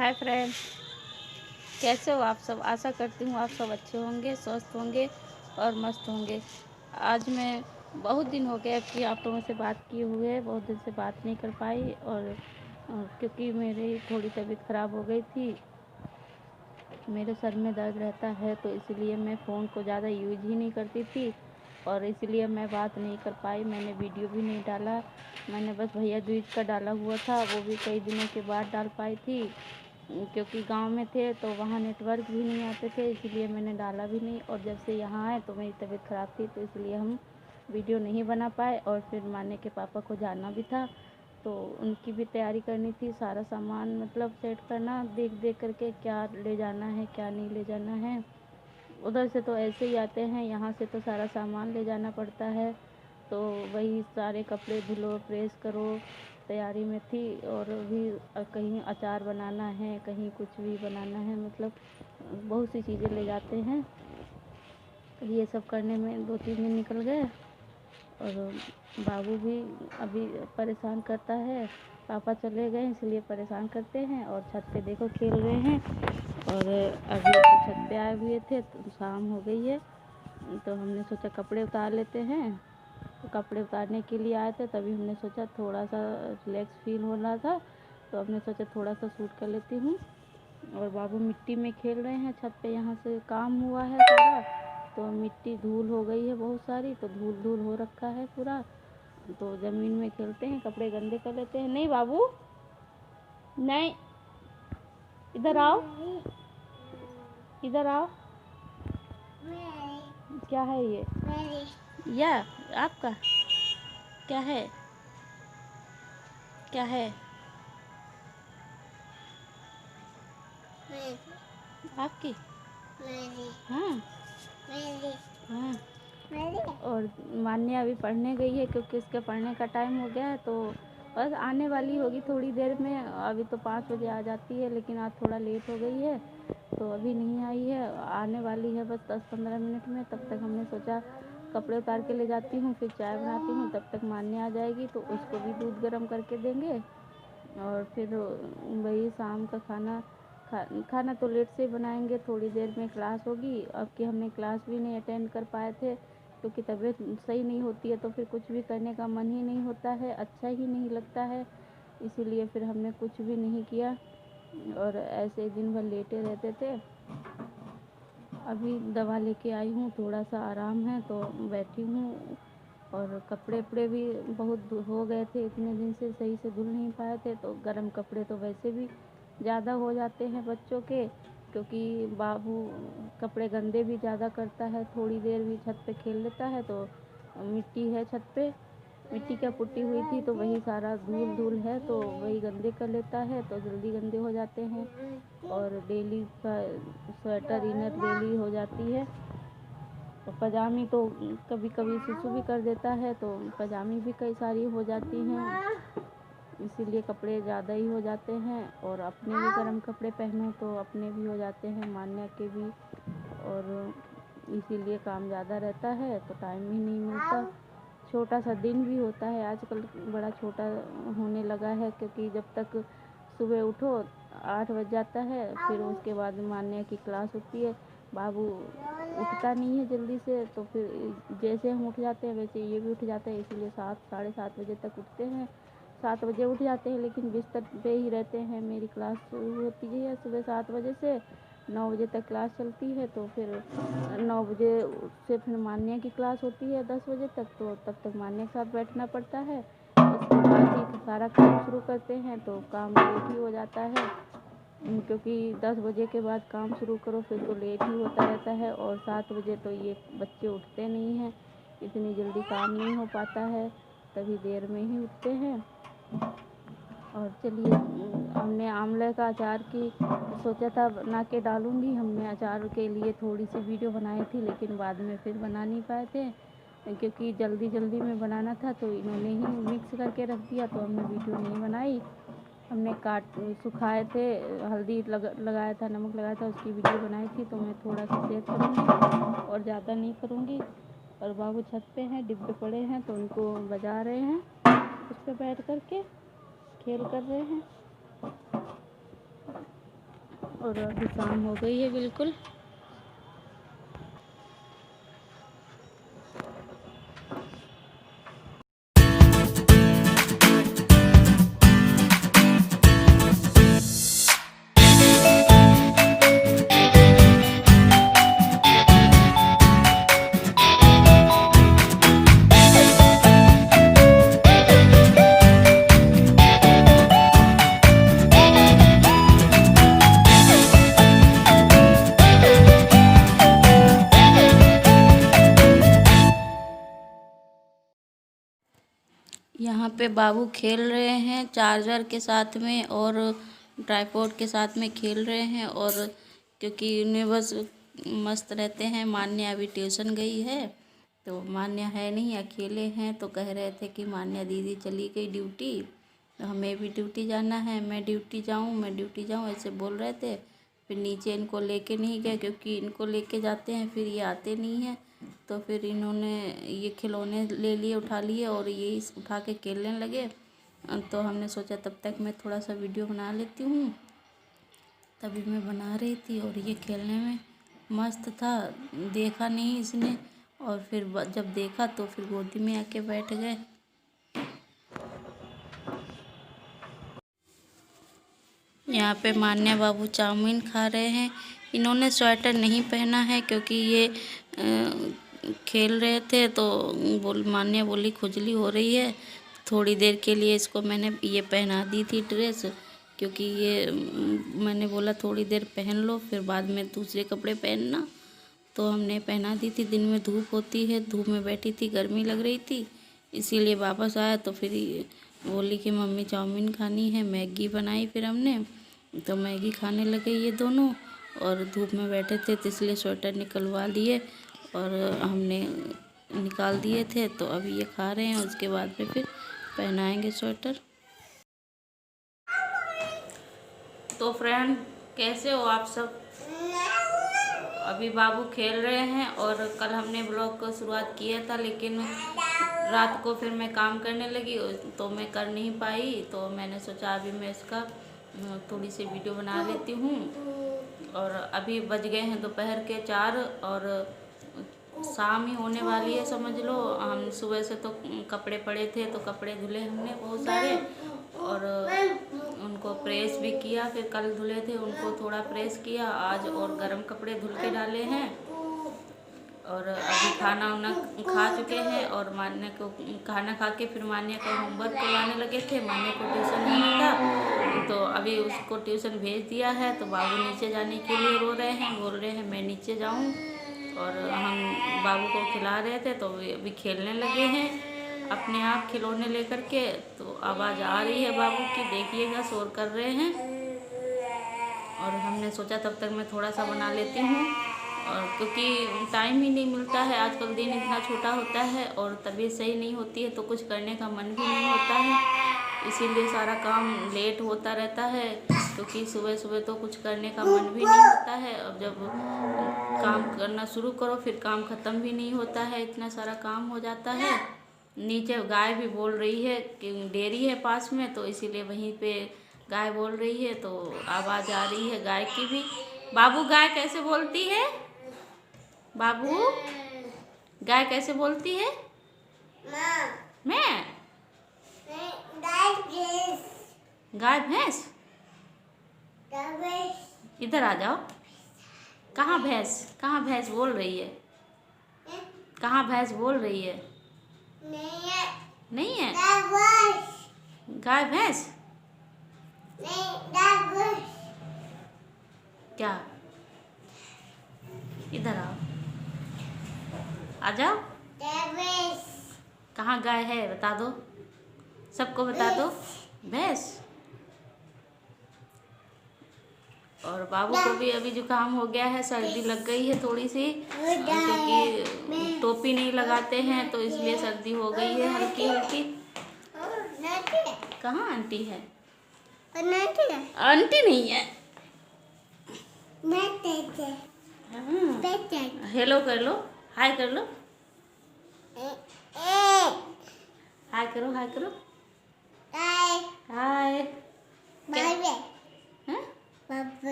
Hi friends, कैसे हो आप सब। आशा करती हूँ आप सब अच्छे होंगे, स्वस्थ होंगे और मस्त होंगे। आज मैं बहुत दिन हो गए कि आप लोगों से बात किए हुए, बहुत दिन से बात नहीं कर पाई। और क्योंकि मेरी थोड़ी तबीयत ख़राब हो गई थी, मेरे सर में दर्द रहता है, तो इसलिए मैं फ़ोन को ज़्यादा यूज ही नहीं करती थी और इसलिए मैं बात नहीं कर पाई। मैंने वीडियो भी नहीं डाला, मैंने बस भैया दूज का डाला हुआ था, वो भी कई दिनों के बाद डाल पाई थी क्योंकि गांव में थे तो वहाँ नेटवर्क भी नहीं आते थे, इसलिए मैंने डाला भी नहीं। और जब से यहाँ आए तो मेरी तबीयत ख़राब थी, तो इसलिए हम वीडियो नहीं बना पाए। और फिर माने के पापा को जाना भी था, तो उनकी भी तैयारी करनी थी, सारा सामान मतलब सेट करना, देख देख करके क्या ले जाना है क्या नहीं ले जाना है। उधर से तो ऐसे ही आते हैं, यहाँ से तो सारा सामान ले जाना पड़ता है, तो वही सारे कपड़े धुलो, प्रेस करो, तैयारी में थी। और भी कहीं अचार बनाना है, कहीं कुछ भी बनाना है, मतलब बहुत सी चीज़ें ले जाते हैं, तो ये सब करने में 2-3 दिन निकल गए। और बाबू भी अभी परेशान करता है, पापा चले गए इसलिए परेशान करते हैं। और छत पे देखो खेल रहे हैं। और अभी तो छत पे आए हुए थे तो शाम हो गई है, तो हमने सोचा कपड़े उतार लेते हैं। तो कपड़े उतारने के लिए आए थे, तभी हमने सोचा थोड़ा सा रिलैक्स फील हो रहा था, तो हमने सोचा थोड़ा सा शूट कर लेती हूँ। और बाबू मिट्टी में खेल रहे हैं छत पे, यहाँ से काम हुआ है सारा, तो मिट्टी धूल हो गई है बहुत सारी, तो धूल धूल हो रखा है पूरा, तो ज़मीन में खेलते हैं, कपड़े गंदे कर लेते हैं। नहीं बाबू, नहीं, इधर आओ, इधर आओ। क्या है ये? या आपका क्या है? क्या है आपकी? हाँ हाँ। और मान्या अभी पढ़ने गई है, क्योंकि उसके पढ़ने का टाइम हो गया है, तो बस आने वाली होगी थोड़ी देर में। अभी तो 5 बजे आ जाती है, लेकिन आज थोड़ा लेट हो गई है, तो अभी नहीं आई है, आने वाली है बस 10-15 मिनट में। तब तक हमने सोचा कपड़े उतार के ले जाती हूँ, फिर चाय बनाती हूँ, तब तक मान्या आ जाएगी तो उसको भी दूध गर्म करके देंगे। और फिर वही शाम का खाना तो लेट से बनाएंगे, थोड़ी देर में क्लास होगी। अब कि हमने क्लास भी नहीं अटेंड कर पाए थे, क्योंकि तबीयत सही नहीं होती है तो फिर कुछ भी करने का मन ही नहीं होता है, अच्छा ही नहीं लगता है, इसीलिए फिर हमने कुछ भी नहीं किया और ऐसे ही दिन भर लेटे रहते थे। अभी दवा लेके आई हूँ, थोड़ा सा आराम है तो बैठी हूँ। और कपड़े वपड़े भी बहुत हो गए थे, इतने दिन से सही से धुल नहीं पाए थे, तो गर्म कपड़े तो वैसे भी ज़्यादा हो जाते हैं बच्चों के, क्योंकि बाबू कपड़े गंदे भी ज़्यादा करता है, थोड़ी देर भी छत पे खेल लेता है तो मिट्टी है छत पे, मिट्टी क्या पुट्टी हुई थी, तो वही सारा धूल धूल है, तो वही गंदे कर लेता है, तो जल्दी गंदे हो जाते हैं। और डेली का स्वेटर इनर डेली हो जाती है। तो पजामी तो कभी कभी सुसु भी कर देता है, तो पजामी भी कई सारी हो जाती हैं, इसीलिए कपड़े ज़्यादा ही हो जाते हैं। और अपने भी गर्म कपड़े पहनो तो अपने भी हो जाते हैं, मान्या के भी, और इसीलिए काम ज़्यादा रहता है तो टाइम ही नहीं मिलता। छोटा सा दिन भी होता है आजकल, बड़ा छोटा होने लगा है, क्योंकि जब तक सुबह उठो 8 बज जाता है, फिर उसके बाद मान्या की क्लास होती है। बाबू उठता नहीं है जल्दी से, तो फिर जैसे हम उठ जाते हैं वैसे ये भी उठ जाते हैं, इसीलिए 7-7:30 बजे तक उठते हैं। 7 बजे उठ जाते हैं, लेकिन बिस्तर पे ही रहते हैं। मेरी क्लास शुरू होती है सुबह 7 बजे से, 9 बजे तक क्लास चलती है, तो फिर 9 बजे से फिर मान्या की क्लास होती है 10 बजे तक, तो तब तक मान्या के साथ बैठना पड़ता है। उसके बाद ही सारा काम शुरू करते हैं, तो काम लेट ही हो जाता है, क्योंकि 10 बजे के बाद काम शुरू करो फिर तो लेट ही होता रहता है। और 7 बजे तो ये बच्चे उठते नहीं हैं, इतनी जल्दी काम नहीं हो पाता है, तभी देर में ही उठते हैं। और चलिए, हमने आंवले का अचार की सोचा था बना के डालूँगी, हमने अचार के लिए थोड़ी सी वीडियो बनाई थी, लेकिन बाद में फिर बना नहीं पाए थे, क्योंकि जल्दी जल्दी में बनाना था, तो इन्होंने ही मिक्स करके रख दिया, तो हमने वीडियो नहीं बनाई। हमने सुखाए थे, हल्दी लगाया था, नमक लगाया था, उसकी वीडियो बनाई थी, तो मैं थोड़ा सा शेयर करूँगी और ज़्यादा नहीं करूँगी। और बाबू छत पे हैं, डिब्बे पड़े हैं तो उनको बजा रहे हैं, उस पर बैठ कर के खेल कर रहे हैं। और अभी शाम हो गई है बिल्कुल। यहाँ पे बाबू खेल रहे हैं चार्जर के साथ में और ट्राइपॉड के साथ में खेल रहे हैं। और क्योंकि उन्हें बस मस्त रहते हैं। मान्या अभी ट्यूशन गई है तो मान्या है नहीं, अकेले हैं। तो कह रहे थे कि मान्या दीदी चली गई ड्यूटी तो हमें भी ड्यूटी जाना है, मैं ड्यूटी जाऊँ ऐसे बोल रहे थे। फिर नीचे इनको लेके नहीं गए क्योंकि इनको लेके जाते हैं फिर ये आते नहीं हैं। तो फिर इन्होंने ये खिलौने ले लिए, उठा लिए और ये उठा के खेलने लगे। तो हमने सोचा तब तक मैं थोड़ा सा वीडियो बना लेती हूँ। तभी मैं बना रही थी और ये खेलने में मस्त था। देखा नहीं इसने और फिर जब देखा तो फिर गोदी में आके बैठ गए। यहाँ पे मान्या बाबू चाउमीन खा रहे हैं। इन्होंने स्वेटर नहीं पहना है क्योंकि ये खेल रहे थे। तो मान्या बोली खुजली हो रही है। थोड़ी देर के लिए इसको मैंने ये पहना दी थी ड्रेस, क्योंकि ये मैंने बोला थोड़ी देर पहन लो फिर बाद में दूसरे कपड़े पहनना। तो हमने पहना दी थी। दिन में धूप होती है, धूप में बैठी थी, गर्मी लग रही थी, इसीलिए वापस आया। तो फिर बोली कि मम्मी चाउमीन खानी है, मैगी बनाई फिर हमने। तो मैगी खाने लगे ये दोनों और धूप में बैठे थे तो इसलिए स्वेटर निकलवा लिए और हमने निकाल दिए थे। तो अभी ये खा रहे हैं, उसके बाद में फिर पहनाएंगे स्वेटर। तो फ्रेंड कैसे हो आप सब? अभी बाबू खेल रहे हैं और कल हमने ब्लॉग को शुरुआत किया था लेकिन रात को फिर मैं काम करने लगी तो मैं कर नहीं पाई। तो मैंने सोचा अभी मैं इसका थोड़ी सी वीडियो बना लेती हूँ। और अभी बज गए हैं दोपहर के 4 और शाम ही होने वाली है समझ लो। हम सुबह से तो कपड़े पड़े थे तो कपड़े धुले हमने बहुत सारे और उनको प्रेस भी किया। फिर कल धुले थे उनको थोड़ा प्रेस किया आज और गर्म कपड़े धुल के डाले हैं। और अभी खाना वाना खा चुके हैं और मान्या को खाना खा के फिर मान्या का होमवर्क करवाने लगे थे। मान्या को ट्यूशन जाना था तो अभी उसको ट्यूशन भेज दिया है। तो बाबू नीचे जाने के लिए रो रहे हैं, बोल रहे हैं मैं नीचे जाऊं। और हम बाबू को खिला रहे थे तो वे अभी खेलने लगे हैं अपने आप खिलौने लेकर के। तो आवाज़ आ रही है बाबू की, देखिएगा शोर कर रहे हैं। और हमने सोचा तब तक मैं थोड़ा सा बना लेती हूँ और क्योंकि टाइम ही नहीं मिलता है। आजकल दिन इतना छोटा होता है और तबीयत सही नहीं होती है तो कुछ करने का मन भी नहीं होता है, इसीलिए सारा काम लेट होता रहता है। क्योंकि सुबह सुबह तो कुछ करने का मन भी नहीं होता है। अब जब काम करना शुरू करो फिर काम ख़त्म भी नहीं होता है, इतना सारा काम हो जाता है। नीचे गाय भी बोल रही है कि डेयरी है पास में तो इसीलिए वहीं पे गाय बोल रही है तो आवाज़ आ रही है गाय की भी। बाबू गाय कैसे बोलती है? बाबू गाय कैसे बोलती है? मैं गाय भैंस। इधर आ जाओ। कहाँ भैंस? कहाँ भैंस बोल रही है? कहाँ भैंस बोल रही है? नहीं है गाय भैंस। क्या? इधर आओ, आ जाओ। कहाँ गाय है बता दो, सबको बता दो। भैंस। और बाबू को भी अभी जुकाम हो गया है, सर्दी लग गई है थोड़ी सी क्योंकि टोपी नहीं लगाते हैं तो इसलिए सर्दी हो गई है हल्की हल्की। कहाँ आंटी है? आंटी नहीं है। हेलो कर लो, हाय कर लो, हाय करो, हाय करो, हाय।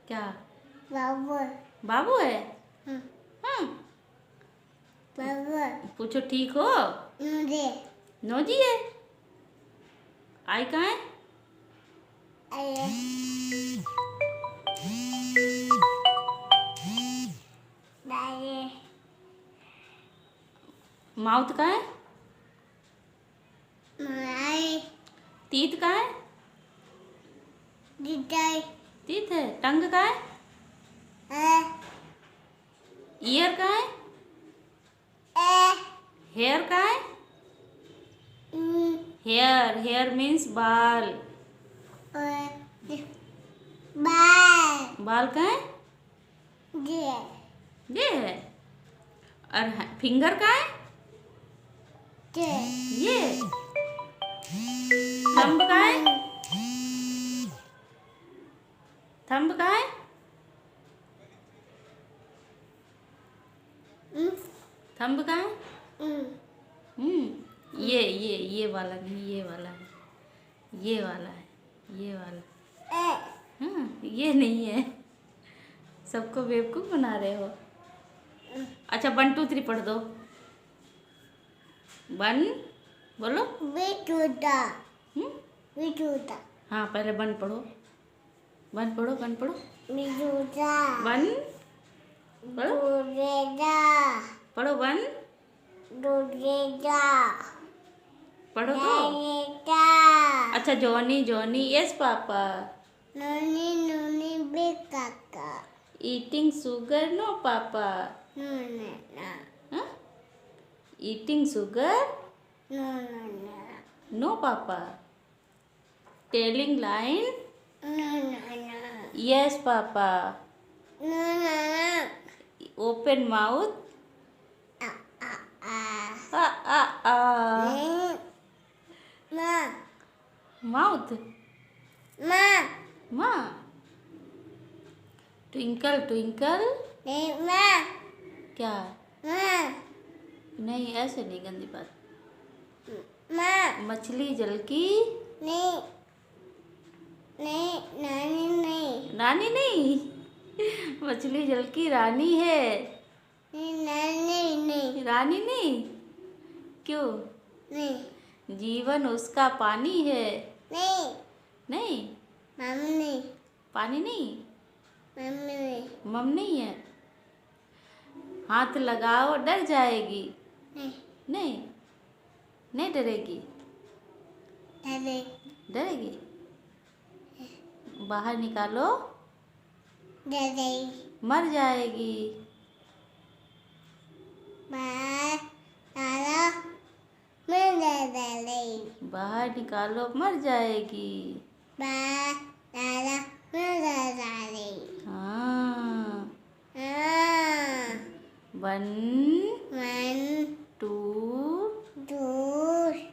क्या? क्या? बाबू। बाबू है? हाँ। बाबू। पूछो ठीक हो? नोजी। नोजी है? आई कहाँ है? माउथ कहाँ है? तीत कहाँ है? तीत है। टंग कहाँ है? ईयर कहाँ है? हेयर कहाँ है? हेयर, हेयर मीन्स बाल। बाल कहाँ है? ये है। और फिंगर कहाँ है? ये। थंब कहाँ है? थंब कहाँ है? थंब कहाँ है? ये वाला नहीं, ये वाला है, ये वाला है, ये वाला। हाँ, ये नहीं है। सबको बेवकूफ बना रहे हो। अच्छा 1 2 3 पढ़ दो। 1 बोलो। हाँ पहले 1 पढ़ो। 1 पढ़ो, 1 पढ़ो। 1 पढ़ो, पढ़ो 1 पढ़ो तो। अच्छा Johnny, Johnny yes papa. Eating sugar no papa. Eating sugar no papa. Telling line yes papa. Open mouth mouth माँ। ट्विंकल ट्विंकल क्या? नहीं ऐसे नहीं, गंदी बात। मछली जल की रानी नहीं। मछली जल की रानी है। रानी नहीं क्यों? जीवन उसका पानी है। नहीं पानी नहीं। मम नहीं है। हाथ लगाओ डर जाएगी। नहीं नहीं डरेगी। डरेगी। बाहर निकालो मर जाएगी। बाहर निकालो मर जाएगी। हाँ 1 2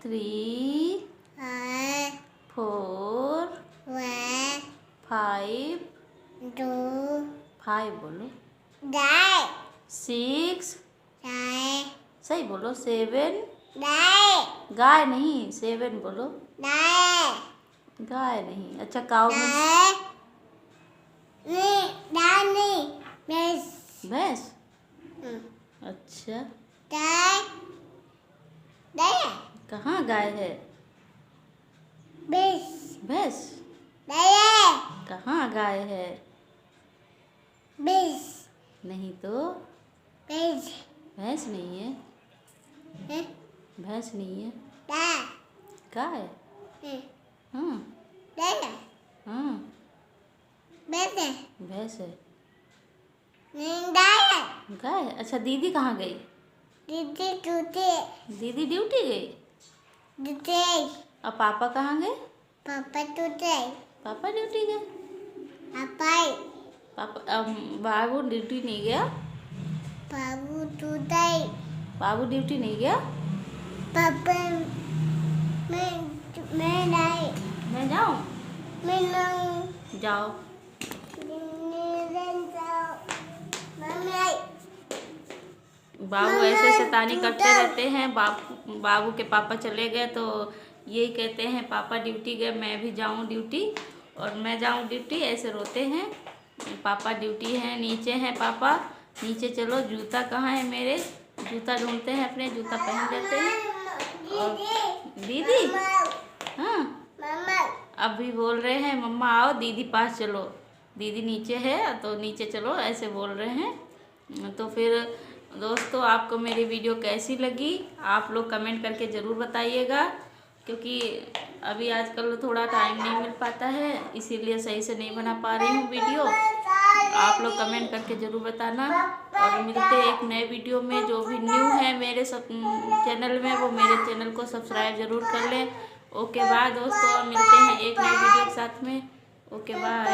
3 4 5 5 बोलो। 6 सही बोलो। 7 गाय नहीं, 7 बोलो। गाय नहीं। अच्छा काऊ भैंस। अच्छा कहाँ गाय है? भैंस। कहाँ गाय है? नहीं तो। भैंस नहीं है। भैंस नहीं है। गाय। हाँ हाँ भैंस है। गाय। अच्छा दीदी कहाँ गई? दीदी ड्यूटी गई। और पापा कहाँ गए? पापा ड्यूटी गए। पापा बाबू ड्यूटी नहीं गया। बाबू ड्यूटी नहीं गया। मैं जाऊँ? जाओ। बाबू ऐसे शैतानी करते रहते हैं। बाबू के पापा चले गए तो ये कहते हैं पापा ड्यूटी गए, मैं भी जाऊँ ड्यूटी, और मैं जाऊँ ड्यूटी, ऐसे रोते हैं। पापा ड्यूटी है, नीचे हैं पापा। नीचे चलो, जूता कहाँ है मेरे? जूता ढूंढते हैं अपने, जूता पहन लेते हैं। और दीदी, हाँ अभी बोल रहे हैं मम्मा आओ दीदी पास चलो, दीदी नीचे है तो नीचे चलो, ऐसे बोल रहे हैं। तो फिर दोस्तों, आपको मेरी वीडियो कैसी लगी आप लोग कमेंट करके ज़रूर बताइएगा, क्योंकि अभी आजकल थोड़ा टाइम नहीं मिल पाता है, इसीलिए सही से नहीं बना पा रही हूँ वीडियो। आप लोग कमेंट करके ज़रूर बताना। और मिलते हैं एक नए वीडियो में। जो भी न्यू है मेरे चैनल में, वो मेरे चैनल को सब्सक्राइब ज़रूर कर लें। ओके बाय दोस्तों, मिलते हैं एक नए वीडियो के साथ में। Okay bye.